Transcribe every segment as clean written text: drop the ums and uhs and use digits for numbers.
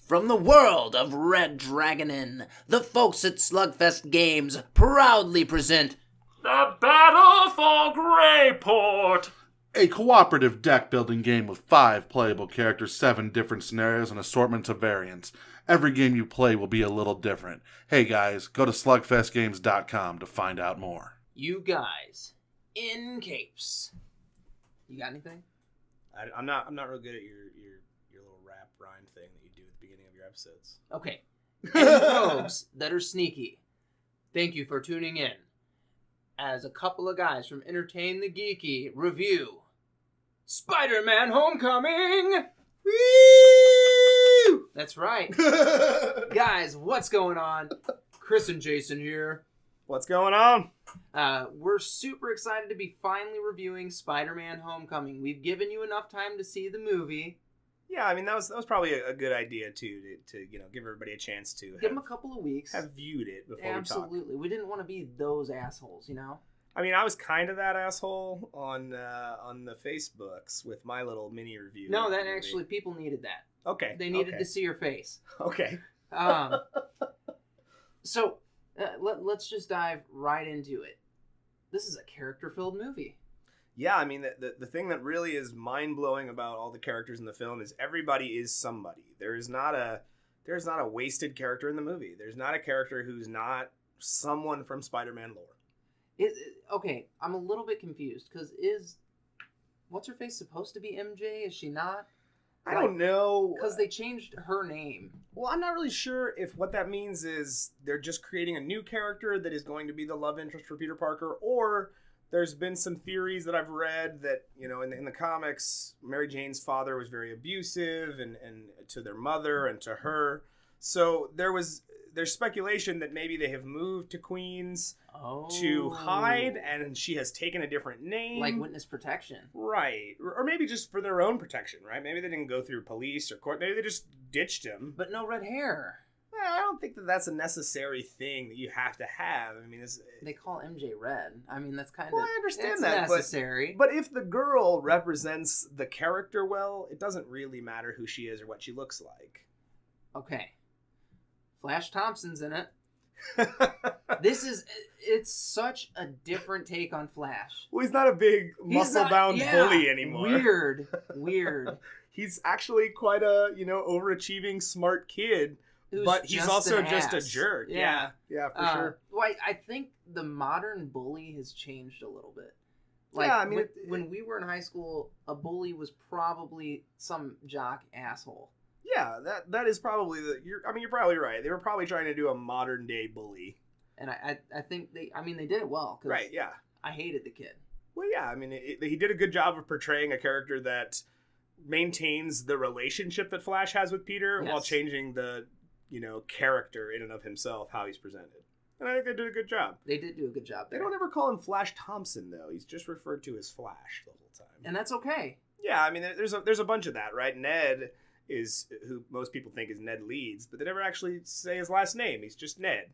From the world of Red Dragonin, the folks at SlugFest Games proudly present The Battle for Greyport! A cooperative deck-building game with 5 playable characters, 7 different scenarios, and assortments of variants. Every game you play will be a little different. Hey guys, go to slugfestgames.com to find out more. you guys in capes. You got anything? I'm not real good at your little rap rhyme thing that you do at the beginning of your episodes. Okay. And rogues that are sneaky, thank you for tuning in as a couple of guys from Entertain the Geeky review Spiderman Homecoming! Woo! That's right. Guys, what's going on? Chris and Jason here. What's going on? We're super excited to be finally reviewing Spider-Man Homecoming. We've given you enough time to see the movie. Yeah, I mean that was probably a good idea too to give everybody a chance to Give them a couple of weeks. have viewed it before Absolutely. we talk. We didn't want to be those assholes, you know? I mean, I was kind of that asshole on the Facebooks with my little mini review. No, of the that movie. actually, people needed that. Okay. They needed to see your face. Okay. So, let's just dive right into it. This is a character-filled movie. Yeah, I mean, the thing that really is mind-blowing about all the characters in the film is everybody is somebody. There's not a wasted character in the movie. There's not a character who's not someone from Spider-Man lore. Okay, I'm a little bit confused, because What's-Her-Face supposed to be MJ? Is she not? I don't know. Because they changed her name. Well, I'm not really sure if what that means is they're just creating a new character that is going to be the love interest for Peter Parker, or there's been some theories that I've read that, in the comics, Mary Jane's father was very abusive and to their mother and to her. So there's speculation that maybe they have moved to Queens to hide, and she has taken a different name. Like witness protection. Right. Or maybe just for their own protection, right? Maybe they didn't go through police or court. Maybe they just ditched him. But no red hair. Well, I don't think that's a necessary thing that you have to have. I mean, they call MJ red. I mean, that's kind of... Well, I understand that, necessary. But if the girl represents the character well, it doesn't really matter who she is or what she looks like. Okay. Flash Thompson's in it. It's such a different take on Flash. Well, he's not a big muscle-bound bully anymore. Weird. He's actually quite a, overachieving, smart kid. But he's also just a jerk. Yeah, for sure. Well, I think the modern bully has changed a little bit. Like, yeah, I mean, when we were in high school, a bully was probably some jock asshole. Yeah, that is probably you're probably right. They were probably trying to do a modern day bully. And I think they did it well. Right, yeah. I hated the kid. Well, yeah, I mean, he did a good job of portraying a character that maintains the relationship that Flash has with Peter while changing the, character in and of himself, how he's presented. And I think they did a good job. They did do a good job there. They don't ever call him Flash Thompson, though. He's just referred to as Flash the whole time. And that's okay. Yeah, I mean, there's a bunch of that, right? Ned is who most people think is Ned Leeds, but they never actually say his last name. He's just Ned.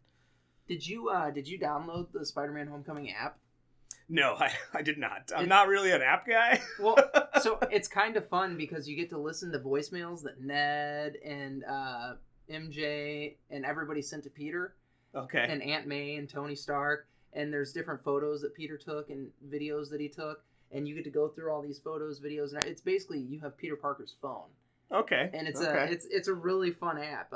Did you download the Spider-Man Homecoming app? No, I did not. I'm not really an app guy. Well, so it's kind of fun because you get to listen to voicemails that Ned and MJ and everybody sent to Peter. Okay. And Aunt May and Tony Stark. And there's different photos that Peter took and videos that he took. And you get to go through all these photos, videos. And it's basically you have Peter Parker's phone. Okay. And it's a really fun app.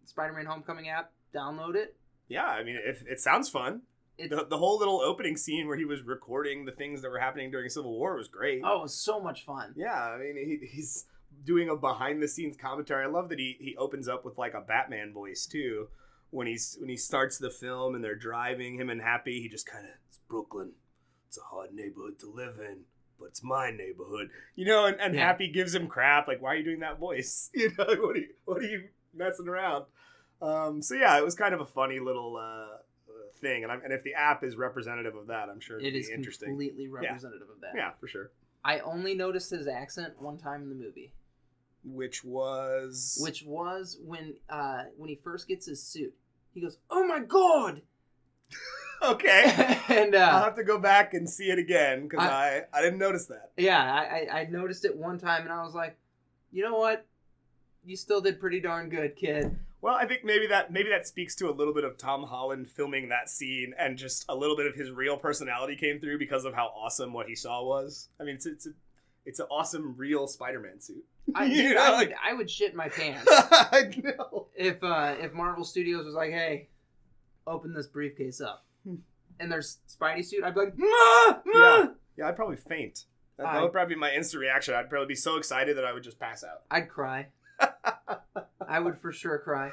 Spider-Man Homecoming app. Download it. Yeah, I mean, it sounds fun. The whole little opening scene where he was recording the things that were happening during Civil War was great. Oh, it was so much fun. Yeah, I mean, he's doing a behind-the-scenes commentary. I love that he opens up with, like, a Batman voice, too. When he starts the film and they're driving, him and Happy, he just kind of, it's Brooklyn. It's a hard neighborhood to live in, but it's my neighborhood. And Happy gives him crap, like, why are you doing that voice? What are you messing around? So yeah, it was kind of a funny little thing, and if the app is representative of that, I'm sure it'd be interesting. It is completely representative of that. Yeah, for sure. I only noticed his accent one time in the movie. Which was when he first gets his suit. He goes, "Oh my god!" Okay. And I'll have to go back and see it again because I didn't notice that. Yeah, I noticed it one time and I was like, you know what? you still did pretty darn good, kid. Well, I think maybe that speaks to a little bit of Tom Holland filming that scene, and just a little bit of his real personality came through because of how awesome what he saw was. I mean, it's an awesome real Spider-Man suit. I would shit my pants. I know. If Marvel Studios was like, hey, open this briefcase up, and there's Spidey suit, I'd be like, Yeah, I'd probably faint. That would probably be my instant reaction. I'd probably be so excited that I would just pass out. I'd cry. I would for sure cry.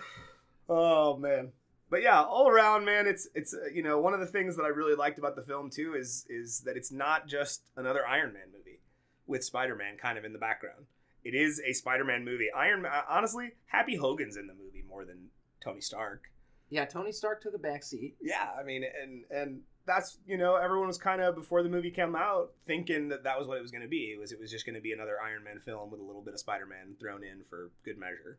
Oh man. But yeah, all around, man, it's one of the things that I really liked about the film too is that it's not just another Iron Man movie with Spider-Man kind of in the background. It is a Spider-Man movie. Honestly, Happy Hogan's in the movie more than Tony Stark. Yeah, Tony Stark took a backseat. Yeah, I mean, and that's, everyone was kind of, before the movie came out, thinking that was what it was going to be. It was just going to be another Iron Man film with a little bit of Spider-Man thrown in for good measure.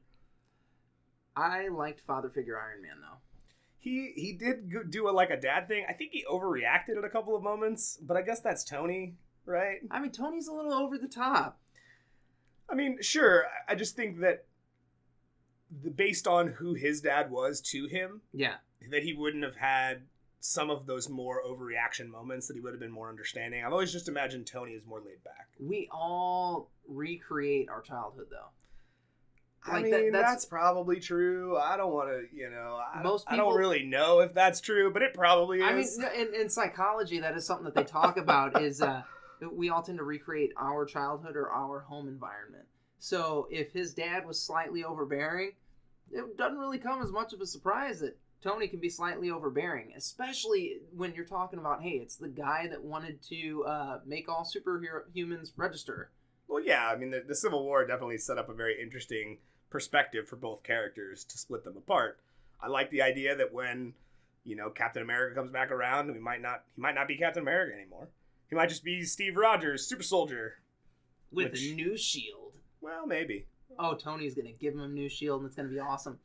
I liked father figure Iron Man, though. He did do a dad thing. I think he overreacted at a couple of moments, but I guess that's Tony, right? I mean, Tony's a little over the top. I mean, sure. I just think that based on who his dad was to him, yeah, that he wouldn't have had some of those more overreaction moments, that he would have been more understanding. I've always just imagined Tony as more laid back. We all recreate our childhood, though. I mean, that's probably true. I don't want to, I don't really know if that's true, but it probably is. I mean, in psychology, that is something that they talk about, is we all tend to recreate our childhood or our home environment. So if his dad was slightly overbearing, it doesn't really come as much of a surprise that Tony can be slightly overbearing, especially when you're talking about, hey, it's the guy that wanted to make all humans register. Well, yeah, I mean, the Civil War definitely set up a very interesting perspective for both characters to split them apart. I like the idea that when, Captain America comes back around, he might not be Captain America anymore. He might just be Steve Rogers, super soldier. With a new shield. Well, maybe. Oh, Tony's going to give him a new shield, and it's going to be awesome.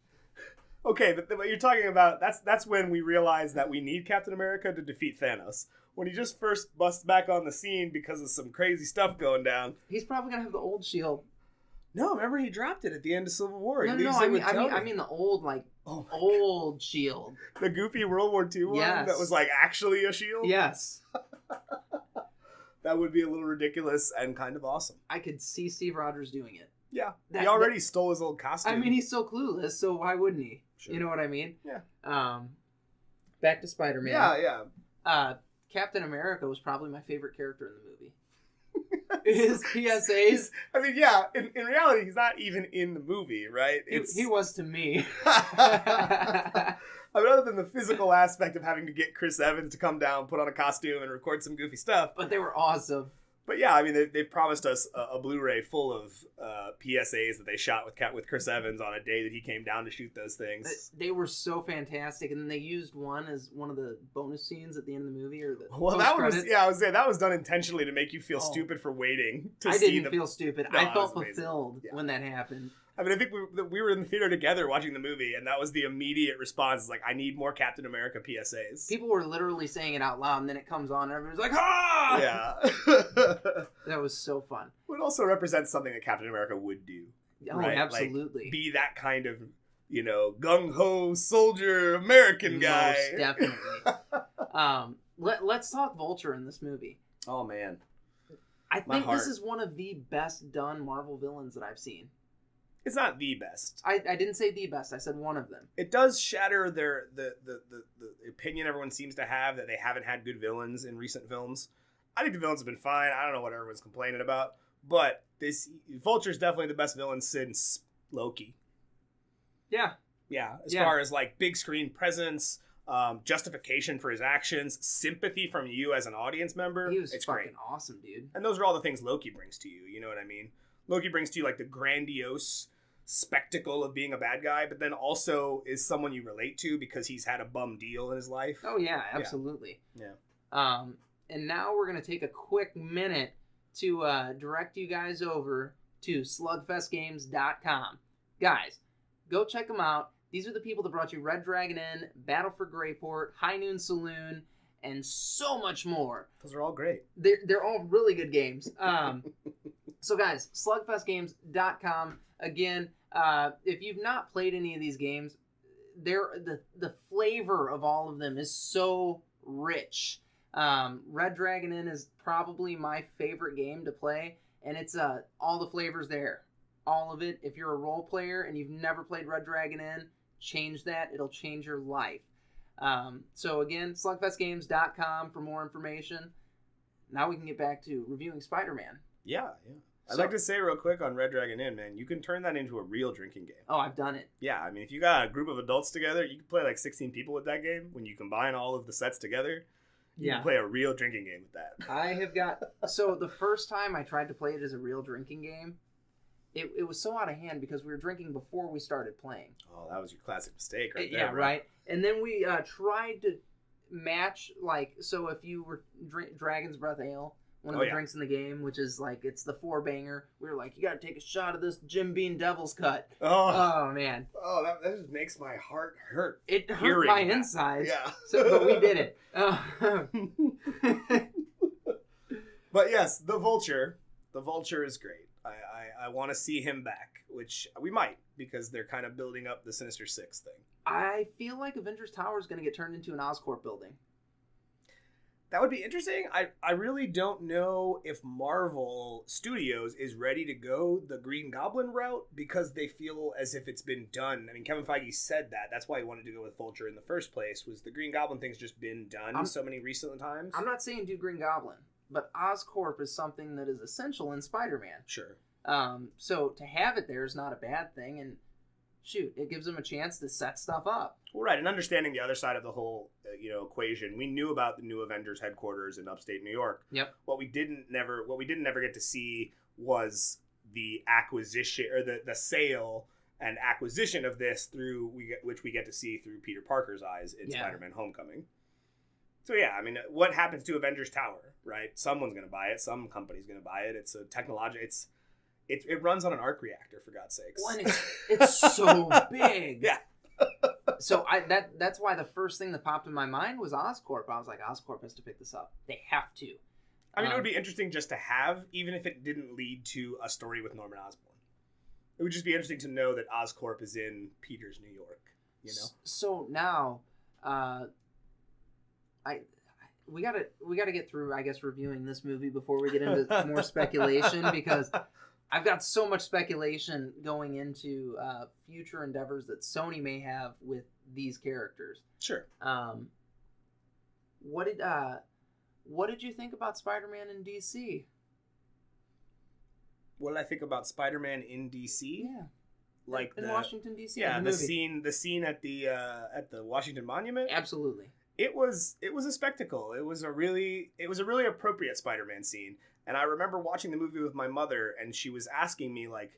Okay, but what you're talking about, that's when we realize that we need Captain America to defeat Thanos. When he just first busts back on the scene because of some crazy stuff going down. He's probably going to have the old shield. No, remember he dropped it at the end of Civil War. No, I mean the old, old shield. The goofy World War II one that was actually a shield? Yes. That would be a little ridiculous and kind of awesome. I could see Steve Rogers doing it. Yeah. He already stole his old costume. I mean, he's so clueless, so why wouldn't he? Sure. You know what I mean? Yeah. Back to Spider-Man. Yeah. Captain America was probably my favorite character in the movie. His PSAs. I mean, yeah, in reality, he's not even in the movie, right? He was to me. I mean, other than the physical aspect of having to get Chris Evans to come down, put on a costume, and record some goofy stuff. But they were awesome. But yeah, I mean, they've promised us a Blu-ray full of PSAs that they shot with Chris Evans on a day that he came down to shoot those things. They were so fantastic, and then they used one as one of the bonus scenes at the end of the movie, or the that was I was saying that was done intentionally to make you feel stupid for waiting to see. I didn't feel stupid. No, I felt fulfilled when that happened. I mean, I think we were in the theater together watching the movie, and that was the immediate response. Like, I need more Captain America PSAs. People were literally saying it out loud, and then it comes on, and everyone's like, ah! Yeah. That was so fun. It also represents something that Captain America would do. Oh, right? Absolutely. Be that kind of, gung-ho soldier American guy. Most definitely. Let's talk Vulture in this movie. Oh, man. I think this is one of the best done Marvel villains that I've seen. It's not the best. I didn't say the best. I said one of them. It does shatter the opinion everyone seems to have that they haven't had good villains in recent films. I think the villains have been fine. I don't know what everyone's complaining about. But Vulture's definitely the best villain since Loki. Yeah. Yeah. As far as big screen presence, justification for his actions, sympathy from you as an audience member. It's fucking great. Awesome, dude. And those are all the things Loki brings to you. You know what I mean? Loki brings to you the grandiose spectacle of being a bad guy, but then also is someone you relate to because he's had a bum deal in his life. Oh yeah, absolutely. Yeah. And now we're gonna take a quick minute to direct you guys over to SlugFestGames.com. Guys, go check them out. These are the people that brought you Red Dragon Inn, Battle for Greyport, High Noon Saloon, and so much more. Those are all great. They're all really good games. So guys, SlugFestGames.com. again, if you've not played any of these games, the flavor of all of them is so rich. Red Dragon Inn is probably my favorite game to play, and it's all the flavors there. All of it. If you're a role player and you've never played Red Dragon Inn, change that. It'll change your life. So again, SlugFestGames.com for more information. Now we can get back to reviewing Spider-Man. Yeah. I'd like to say real quick on Red Dragon Inn, man, you can turn that into a real drinking game. Oh, I've done it. Yeah, I mean, if you got a group of adults together, you can play like 16 people with that game. When you combine all of the sets together, you can play a real drinking game with that. I have got... So the first time I tried to play it as a real drinking game, it was so out of hand because we were drinking before we started playing. Oh, that was your classic mistake right there. Yeah, right. And then we tried to match, like, so if you were Dragon's Breath Ale, one of the drinks in the game, which is like, it's the 4-banger, we were like, you gotta take a shot of this Jim Beam Devil's Cut. Oh man. Oh, that just makes my heart hurt. It hurt my insides. Yeah. But we did it. But yes, the Vulture is great. I want to see him back, which we might, because they're kind of building up the Sinister Six thing. I feel like Avengers Tower is going to get turned into an Oscorp building. That would be interesting. I really don't know if Marvel Studios is ready to go the Green Goblin route, because they feel as if it's been done. I mean, Kevin Feige said that. That's why he wanted to go with Vulture in the first place, was the Green Goblin thing's just been done so many recent times. I'm not saying do Green Goblin, but Oscorp is something that is essential in Spider-Man. Sure. So to have it there is not a bad thing, and shoot, it gives them a chance to set stuff up. Well, right, and understanding the other side of the whole, equation, we knew about the new Avengers headquarters in upstate New York. Yep. What we didn't never get to see was the acquisition, or the sale and acquisition of this which we get to see through Peter Parker's eyes in Spider-Man: Homecoming. So yeah, I mean, what happens to Avengers Tower, right? Someone's going to buy it. Some company's going to buy it. It's a technological. It runs on an arc reactor, for God's sakes. It's so big. Yeah. So that's why the first thing that popped in my mind was Oscorp. I was like, Oscorp has to pick this up. They have to. I mean, it would be interesting just to have, even if it didn't lead to a story with Norman Osborn. It would just be interesting to know that Oscorp is in Peter's New York. So now, we gotta get through, I guess, reviewing this movie before we get into more speculation, because I've got so much speculation going into future endeavors that Sony may have with these characters. Sure. What did you think about Spider-Man in DC? What did I think about Spider-Man in DC? Yeah. Like in Washington DC. Yeah, the scene at the Washington Monument. Absolutely. It was a spectacle. It was a really appropriate Spider-Man scene. And I remember watching the movie with my mother, and she was asking me, like,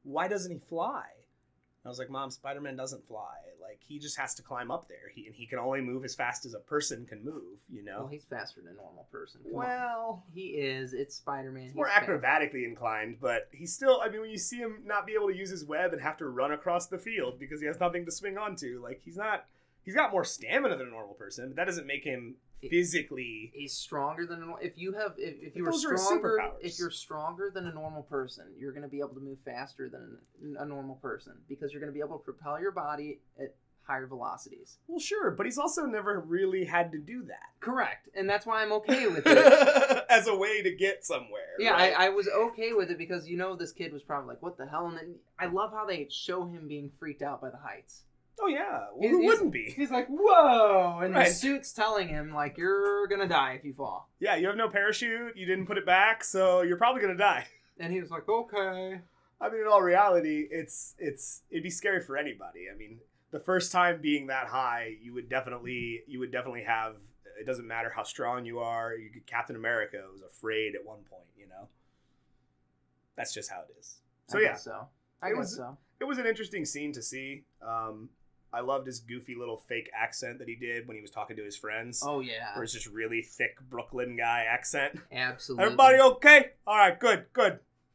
why doesn't he fly? And I was like, Mom, Spider-Man doesn't fly. Like, he just has to climb up there. He can only move as fast as a person can move, Well, he's faster than a normal person. Come on. He is. It's Spider-Man. He's more acrobatically inclined, but he's still, I mean, when you see him not be able to use his web and have to run across the field because he has nothing to swing onto, like, he's got more stamina than a normal person, but that doesn't make him physically. He's stronger than a normal. If you're stronger than a normal person, you're going to be able to move faster than a normal person, because you're going to be able to propel your body at higher velocities. Well, sure, but he's also never really had to do that. Correct, and that's why I'm okay with it. As a way to get somewhere. Yeah, right? I was okay with it because, this kid was probably like, what the hell? And then I love how they show him being freaked out by the heights. Oh, yeah. Well, who wouldn't be? He's like, whoa! And the suit's telling him, like, you're gonna die if you fall. Yeah, you have no parachute, you didn't put it back, so you're probably gonna die. And he was like, okay. I mean, in all reality, it'd be scary for anybody. I mean, the first time being that high, you would definitely have, it doesn't matter how strong you are, Captain America was afraid at one point, That's just how it is. So, I guess so. It was an interesting scene to see. I loved his goofy little fake accent that he did when he was talking to his friends. Oh, yeah. Or it's just really thick Brooklyn guy accent. Absolutely. Everybody okay? All right, good.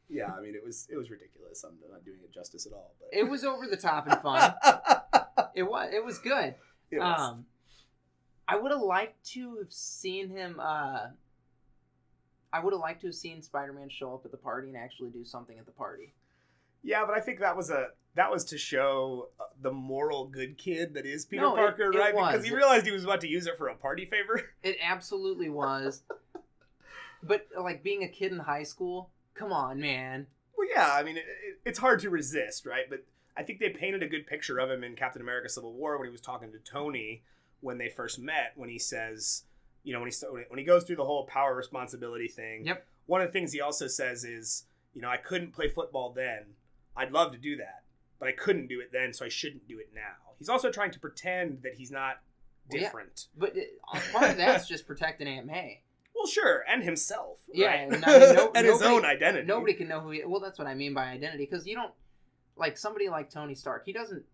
Yeah, I mean, it was ridiculous. I'm not doing it justice at all. But it was over the top and fun. It was good. It was. I would have liked to have seen him. I would have liked to have seen Spider-Man show up at the party and actually do something at the party. Yeah, but I think that was to show the moral good kid that is Peter No, Parker, it right? was. Because he realized he was about to use it for a party favor. It absolutely was. But, like, being a kid in high school, come on, man. Well, yeah, I mean, it's hard to resist, right? But I think they painted a good picture of him in Captain America Civil War when he was talking to Tony when they first met, when he says, you know, when he goes through the whole power responsibility thing. Yep. One of the things he also says is, you know, I couldn't play football then. I'd love to do that, but I couldn't do it then, so I shouldn't do it now. He's also trying to pretend that he's not different. Yeah, but part of that's just protecting Aunt May. Well, sure, and himself. Yeah, right? and I mean, and his own identity. Nobody can know who he is. Well, that's what I mean by identity, because you don't, like, somebody like Tony Stark, he doesn't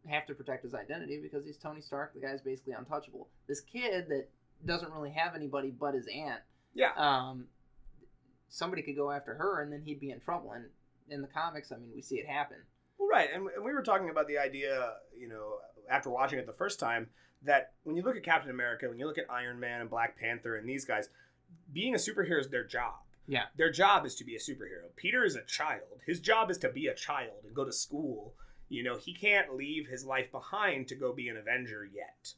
have to protect his identity because he's Tony Stark. The guy's basically untouchable. This kid that doesn't really have anybody but his aunt. Yeah. Somebody could go after her, and then he'd be in trouble. And in the comics, I mean, we see it happen. Well, right, and we were talking about the idea, you know, after watching it the first time, that when you look at Captain America, when you look at Iron Man and Black Panther and these guys, being a superhero is their job. Yeah. Their job is to be a superhero. Peter is a child. His job is to be a child and go to school. You know, he can't leave his life behind to go be an Avenger yet.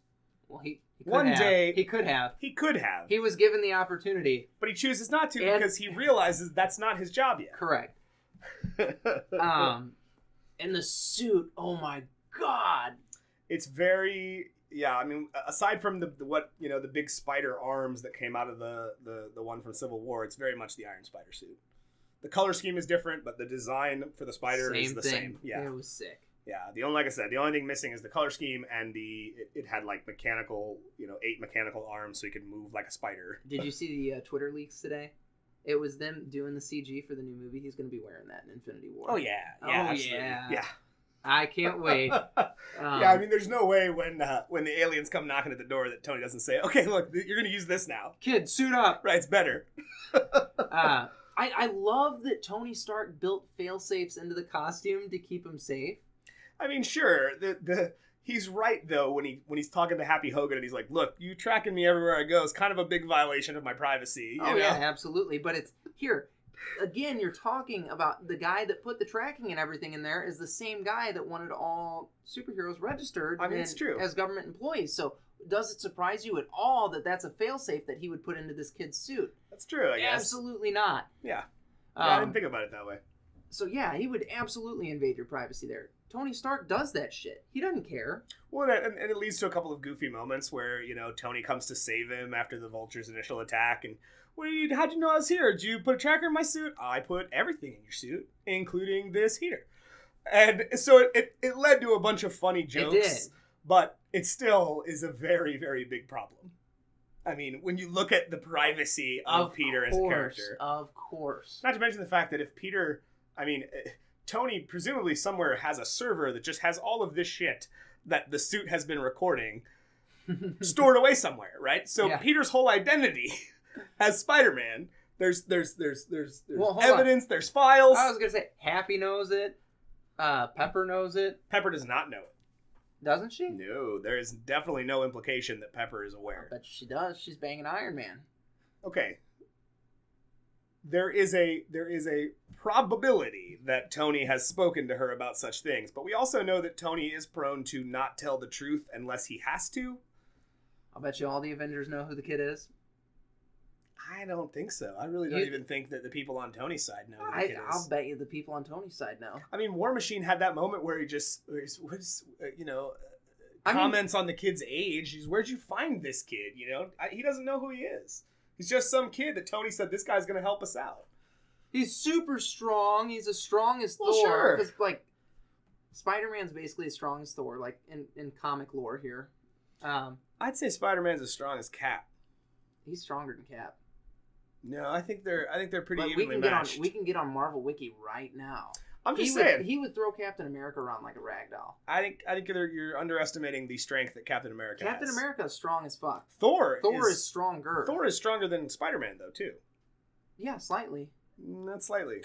Well, he could One have. day He could have. He could have. He was given the opportunity. But he chooses not to because he realizes that's not his job yet. Correct. And the suit, oh my God. It's very... Yeah, I mean, aside from the big spider arms that came out of the one from Civil War, it's very much the Iron Spider suit. The color scheme is different, but the design for the spider is the same. Yeah, it was sick. Yeah, the only thing missing is the color scheme, and it had like mechanical, 8 mechanical arms, so you could move like a spider. Did you see the Twitter leaks today? It was them doing the CG for the new movie. He's going to be wearing that in Infinity War. Oh yeah, yeah. I can't wait. Yeah, I mean, there's no way when the aliens come knocking at the door that Tony doesn't say, "Okay, look, you're going to use this now, kid, suit up." Right, it's better. I love that Tony Stark built fail-safes into the costume to keep him safe. I mean, sure, he's right though when he's talking to Happy Hogan and he's like, "Look, you tracking me everywhere I go is kind of a big violation of my privacy." You know? Yeah, absolutely. But it's here. Again, you're talking about the guy that put the tracking and everything in there is the same guy that wanted all superheroes registered it's true. As government employees. So does it surprise you at all that that's a failsafe that he would put into this kid's suit? That's true, I guess. Absolutely not. Yeah. I didn't think about it that way. So yeah, he would absolutely invade your privacy there. Tony Stark does that shit. He doesn't care. Well, and it leads to a couple of goofy moments where, Tony comes to save him after the Vulture's initial attack, and how'd you know I was here? Did you put a tracker in my suit? I put everything in your suit, including this heater. And so it led to a bunch of funny jokes. It did. But it still is a very, very big problem. I mean, when you look at the privacy of Peter as a character. Of course. Not to mention the fact that if Peter... I mean, Tony presumably somewhere has a server that just has all of this shit that the suit has been recording stored away somewhere, right? So Peter's whole identity... as Spider-Man, there's evidence, there's files. I was gonna say Happy knows it. Pepper knows it. Pepper does not know it. Doesn't she? No, there is definitely no implication that Pepper is aware. I bet she does. She's banging Iron Man. Okay. There is a probability that Tony has spoken to her about such things, but we also know that Tony is prone to not tell the truth unless he has to. I'll bet you all the Avengers know who the kid is. I don't think so. I really don't even think that the people on Tony's side know who the kid is. I'll bet you the people on Tony's side know. I mean, War Machine had that moment where he just, comments on the kid's age. Where'd you find this kid? He doesn't know who he is. He's just some kid that Tony said, this guy's going to help us out. He's super strong. He's as strong as Thor. Sure. Because, Spider-Man's basically as strong as Thor, in comic lore here. I'd say Spider-Man's as strong as Cap. He's stronger than Cap. No, I think they're pretty but evenly matched. We can get on Marvel Wiki right now. I'm just saying. He would throw Captain America around like a rag doll. I think you're underestimating the strength that Captain America has. Captain America is strong as fuck. Thor is stronger. Thor is stronger than Spider-Man, though, too. Yeah, slightly. Not slightly.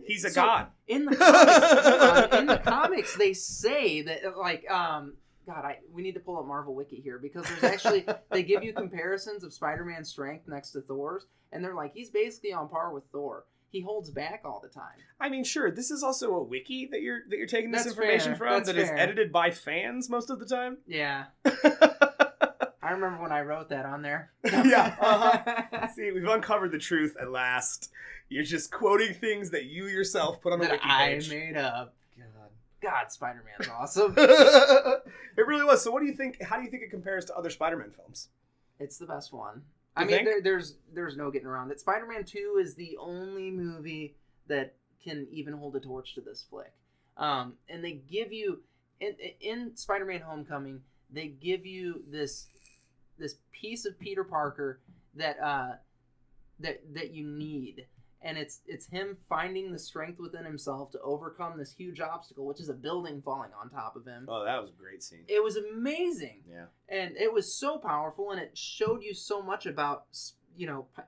He's a so god. In the comics, they say that, we need to pull up Marvel Wiki here because there's actually, they give you comparisons of Spider-Man's strength next to Thor's, and they're like, he's basically on par with Thor. he holds back all the time. I mean, sure, this is also a wiki that you're taking this That's information fair. from That's that is fair. edited by fans most of the time. Yeah. I remember when I wrote that on there. Yeah. Uh-huh. See, we've uncovered the truth at last. You're just quoting things that you yourself put on a that wiki I page. made up. God. God, Spider-Man's awesome. It really was. So what do you think? How do you think it compares to other Spider-Man films? It's the best one. You I mean, think? there's no getting around it. Spider-Man 2 is the only movie that can even hold a torch to this flick. And they give you in Spider-Man Homecoming, they give you this piece of Peter Parker that you need. And it's him finding the strength within himself to overcome this huge obstacle, which is a building falling on top of him. Oh, that was a great scene. It was amazing. Yeah. And it was so powerful, and it showed you so much about,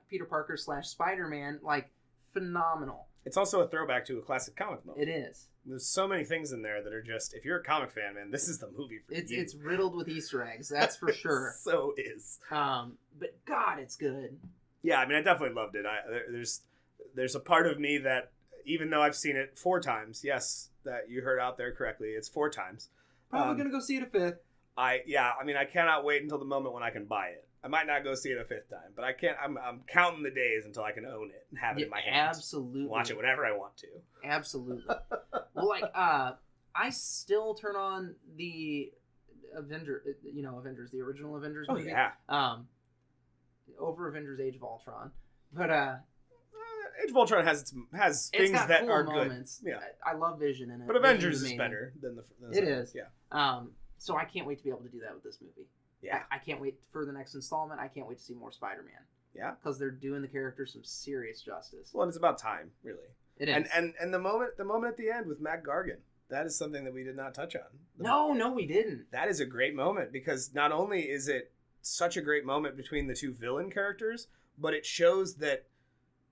Peter Parker / Spider-Man, like, phenomenal. It's also a throwback to a classic comic movie. It is. There's so many things in there that are just, if you're a comic fan, man, this is the movie for you. It's riddled with Easter eggs, that's for sure. So is. But God, it's good. Yeah, I mean, I definitely loved it. There's a part of me that, even though I've seen it 4 times, yes, that you heard out there correctly, it's 4 times. Probably gonna go see it a 5th. I cannot wait until the moment when I can buy it. I might not go see it a 5th time, but I can't. I'm counting the days until I can own it and have it in my hands. Absolutely. Watch it whenever I want to. Absolutely. Well, like, I still turn on the Avengers, the original Avengers movie. Yeah. Over Avengers Age of Ultron. But, Age of Ultron has it's things got that cool are moments. good. Yeah. I love Vision in it. But Avengers Vision's is amazing. better than the It is. Yeah. So I can't wait to be able to do that with this movie. Yeah. I can't wait for the next installment. I can't wait to see more Spider-Man. Yeah. Because they're doing the character some serious justice. Well, it's about time, really. It is. And the moment at the end with Matt Gargan, that is something that we did not touch on. No, we didn't. That is a great moment because not only is it such a great moment between the 2 villain characters, but it shows that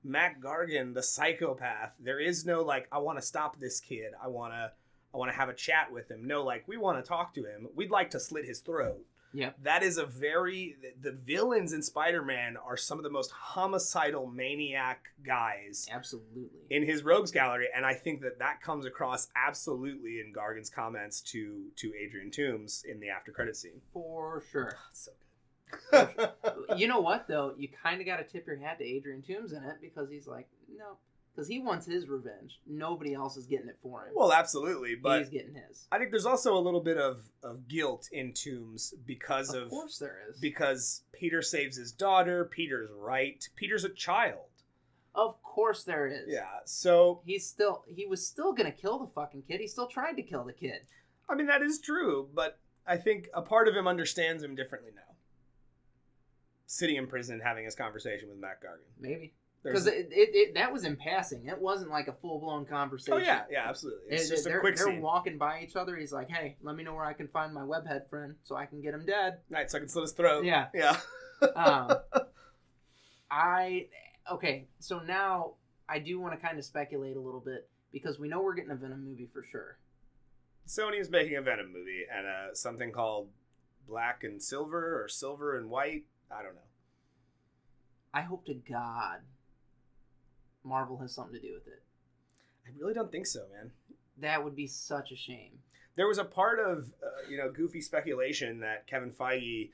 Matt Gargan, the psychopath, there is no like, I want to stop this kid. I want to have a chat with him. No, like, we want to talk to him. We'd like to slit his throat. Yeah. That is the villains in Spider-Man are some of the most homicidal maniac guys. Absolutely. In his rogues gallery, and I think that comes across absolutely in Gargan's comments to Adrian Toomes in the after credit scene. For sure. So good. You know what, though? You kind of got to tip your hat to Adrian Toomes in it because he's like, no. Because he wants his revenge. Nobody else is getting it for him. Well, absolutely, but he's getting his. I think there's also a little bit of guilt in Toomes because of course there is. Because Peter saves his daughter. Peter's right. Peter's a child. Of course there is. Yeah. So he was still gonna kill the fucking kid. He still tried to kill the kid. I mean, that is true, but I think a part of him understands him differently now. Sitting in prison and having his conversation with Matt Gargan. Maybe. Because that was in passing. It wasn't like a full-blown conversation. Oh, yeah, absolutely. It's just a quick scene. They're walking by each other. He's like, hey, let me know where I can find my webhead friend so I can get him dead. Right, so I can slit his throat. Yeah. Yeah. Okay, so now I do want to kind of speculate a little bit because we know we're getting a Venom movie for sure. Sony is making a Venom movie and something called Black and Silver or Silver and White. I don't know. I hope to God Marvel has something to do with it. I really don't think so, man. That would be such a shame. There was a part of, goofy speculation that Kevin Feige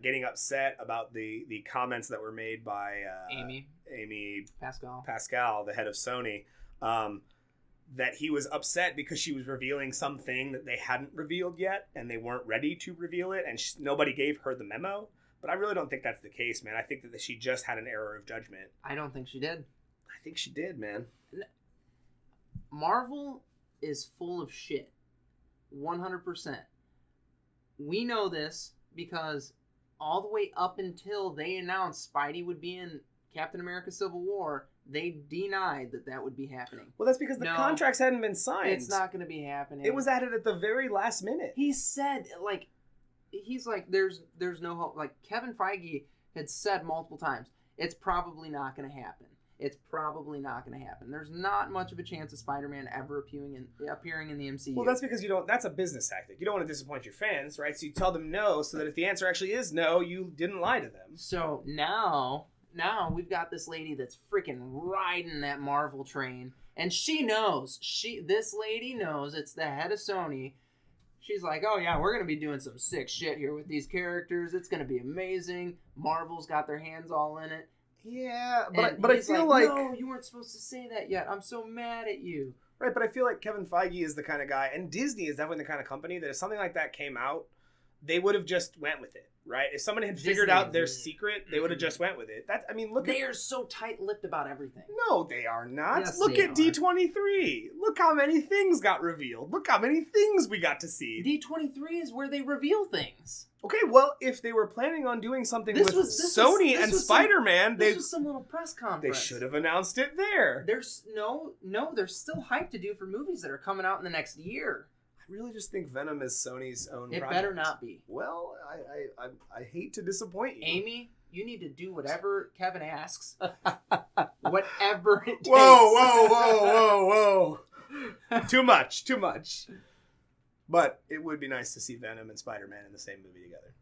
getting upset about the comments that were made by Amy Pascal, the head of Sony, that he was upset because she was revealing something that they hadn't revealed yet and they weren't ready to reveal it and nobody gave her the memo. But I really don't think that's the case, man. I think that she just had an error of judgment. I don't think she did. I think she did, man. Marvel is full of shit. 100%. We know this because all the way up until they announced Spidey would be in Captain America Civil War, they denied that would be happening. Well, that's because the contracts hadn't been signed. It's not going to be happening. It was added at the very last minute. He said, he's like, there's no hope. Like, Kevin Feige had said multiple times, it's probably not going to happen. It's probably not going to happen. There's not much of a chance of Spider-Man ever appearing in the MCU. Well, that's because that's a business tactic. You don't want to disappoint your fans, right? So you tell them no, so that if the answer actually is no, you didn't lie to them. So now now we've got this lady that's freaking riding that Marvel train, and she knows. This lady knows. It's the head of Sony. She's like, oh yeah, we're gonna be doing some sick shit here with these characters. It's gonna be amazing. Marvel's got their hands all in it. Yeah, And but I he's feel like no, you weren't supposed to say that yet. I'm so mad at you. right. But I feel like Kevin Feige is the kind of guy, and Disney is definitely the kind of company that if something like that came out, they would have just went with it, right? If somebody had figured out their secret, they would have just went with it. They are so tight-lipped about everything. No, they are not. Yes, Look they at are. D23. Look how many things got revealed. Look how many things we got to see. D23 is where they reveal things. Okay, well, if they were planning on doing something with Sony and was Spider-Man, this was some little press conference. they should have announced it there. There's there's still hype to do for movies that are coming out in the next year. I really just think Venom is Sony's own It project. better not be. Well, I hate to disappoint you. Amy, you need to do whatever Kevin asks. Whatever it takes. Whoa. Too much. But it would be nice to see Venom and Spider-Man in the same movie together.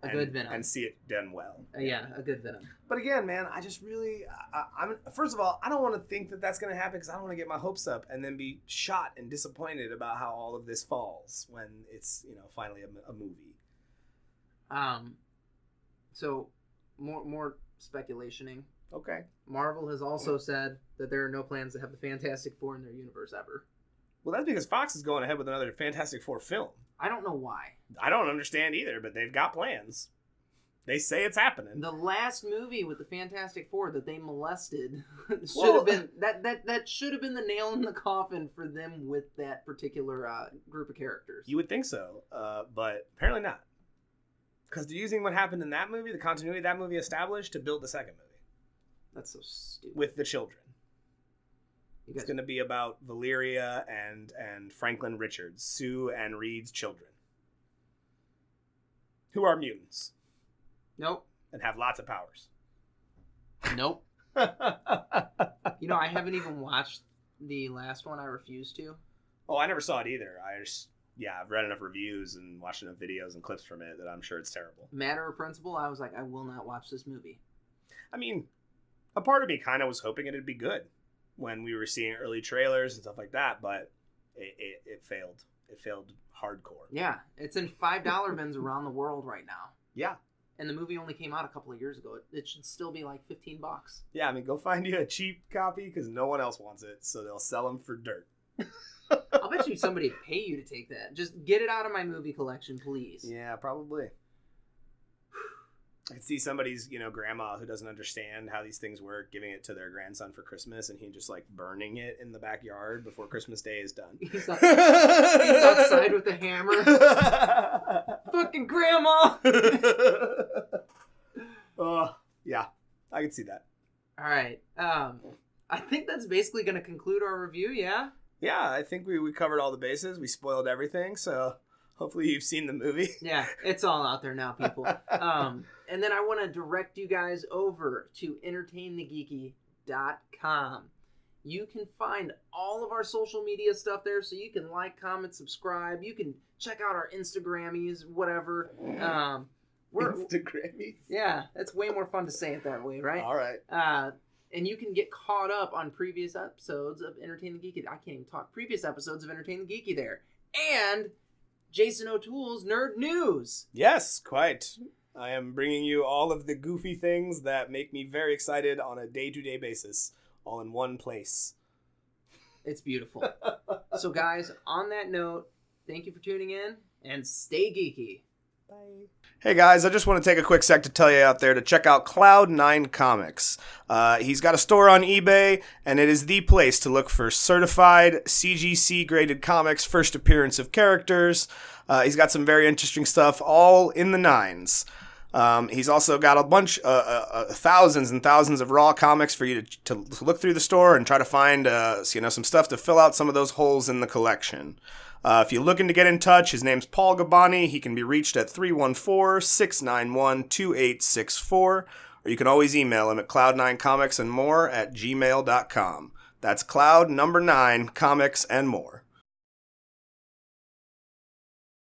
A good Venom. And see it done well. Yeah, a good Venom. But again, man, I just really, I'm first of all, I don't want to think that that's going to happen because I don't want to get my hopes up and then be shot and disappointed about how all of this falls when it's, finally a movie. So more speculationing. Okay. Marvel has also said that there are no plans to have the Fantastic Four in their universe ever. Well, that's because Fox is going ahead with another Fantastic Four film. I don't know why. I don't understand either, but they've got plans. They say it's happening. The last movie with the Fantastic Four that they molested should have been that should have been the nail in the coffin for them with that particular group of characters. You would think so, but apparently not. Because they're using what happened in that movie, the continuity that movie established, to build the second movie. That's so stupid. With the children. It's going to be about Valeria and Franklin Richards, Sue and Reed's children, who are mutants. Nope. And have lots of powers. Nope. I haven't even watched the last one. I refuse to. Oh, I never saw it either. I've read enough reviews and watched enough videos and clips from it that I'm sure it's terrible. Matter of principle, I was like, I will not watch this movie. I mean, a part of me kind of was hoping it'd be good when we were seeing early trailers and stuff like that, but it failed. It failed hardcore. Yeah, it's in $5 bins around the world right now. Yeah. And the movie only came out a couple of years ago. It should still be like $15. Yeah, I mean, go find you a cheap copy because no one else wants it, so they'll sell them for dirt. I'll bet you somebody would pay you to take that. Just get it out of my movie collection, please. Yeah, probably. I could see somebody's, grandma who doesn't understand how these things work, giving it to their grandson for Christmas, and he just burning it in the backyard before Christmas Day is done. He's outside with a hammer. Fucking grandma! Yeah, I can see that. All right. I think that's basically going to conclude our review, yeah? Yeah, I think we covered all the bases. We spoiled everything, so hopefully you've seen the movie. Yeah, it's all out there now, people. And then I want to direct you guys over to entertainthegeeky.com. You can find all of our social media stuff there, so you can like, comment, subscribe. You can check out our Instagrammies, whatever. Instagrammies? Yeah, it's way more fun to say it that way, right? All right. And you can get caught up on previous episodes of Entertain the Geeky. I can't even talk. Previous episodes of Entertain the Geeky there. And Jason O'Toole's Nerd News. Yes, quite. I am bringing you all of the goofy things that make me very excited on a day-to-day basis, all in one place. It's beautiful. So, guys, on that note, thank you for tuning in, and stay geeky. Bye. Hey guys, I just want to take a quick sec to tell you out there to check out Cloud9 Comics. He's got a store on eBay, and it is the place to look for certified CGC graded comics, first appearance of characters. He's got some very interesting stuff, all in the nines. He's also got a bunch, thousands and thousands of raw comics for you to look through the store and try to find, some stuff to fill out some of those holes in the collection. If you're looking to get in touch, his name's Paul Gabani. He can be reached at 314-691-2864, or you can always email him at cloud9comicsandmore@gmail.com. That's cloud9comicsandmore.